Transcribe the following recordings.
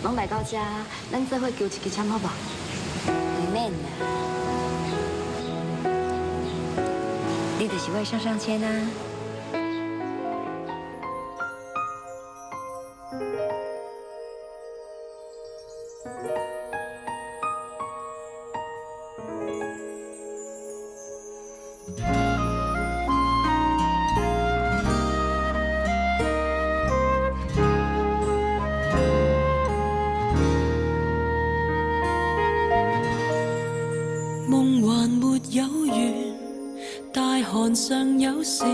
拢来到这，咱做伙叫一支签好不好？唔免啦，你就是我上签啊。夢還沒有完，大寒上有蟬，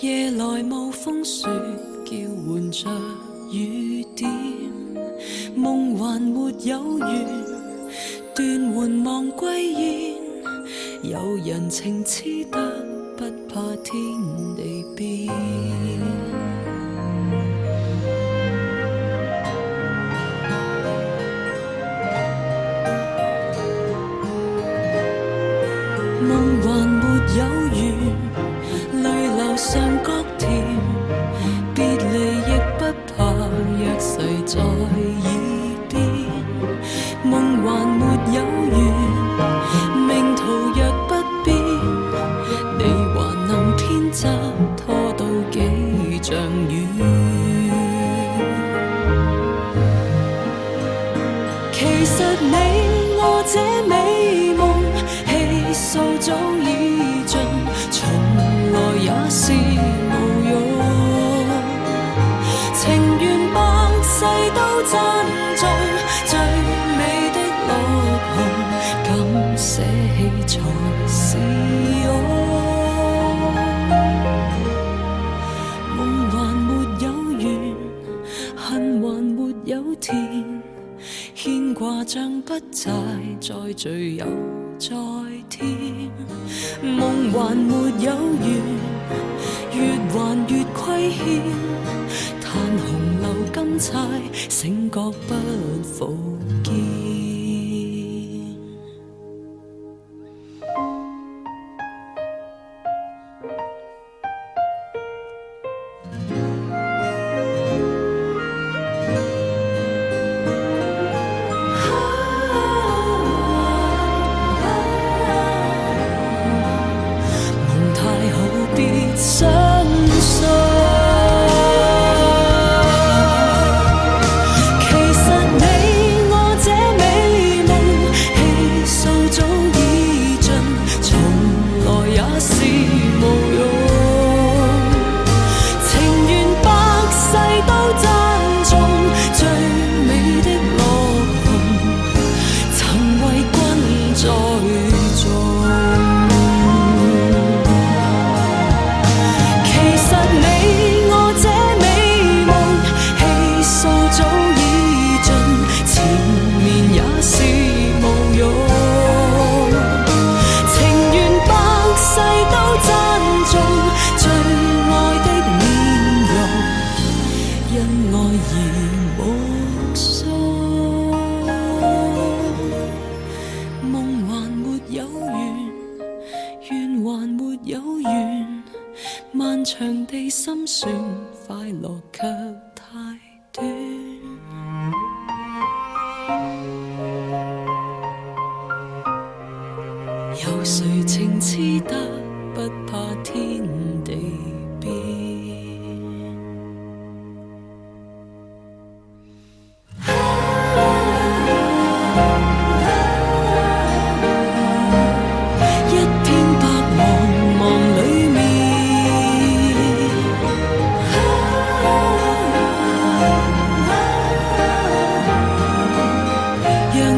夜來無風雪，叫喚着雨點。夢還沒有完，斷垣望歸燕，有人情痴得不怕天地變。夢還沒有完，淚流上角甜，別離亦不怕，約誓在耳邊。夢還沒有完，命途若不變，你還能偏執拖到幾丈遠。其實你我這美夢數早已盡，從來也是無用。情願百世都珍重，最美的落紅，敢捨棄才是勇。夢還沒有完，恨還沒有填，牽掛像不債，再聚又再添。夢還沒有完，越還越虧欠，嘆紅樓金釵，醒覺不復見。相信，其實你我這美夢，氣數早已盡，從來也是無用。情願百世都珍重，最美的落紅，曾為君栽種。漫長地心算，快樂卻太短。有誰情痴得不怕天地變？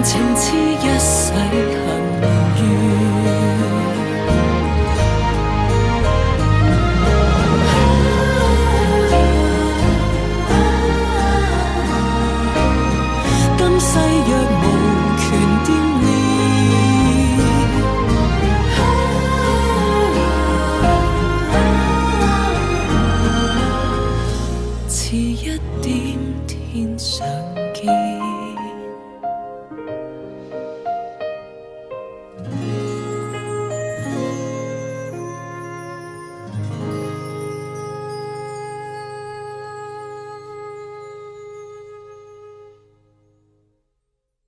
情痴一世恨怨，今世若無權惦念，遲一點天上見。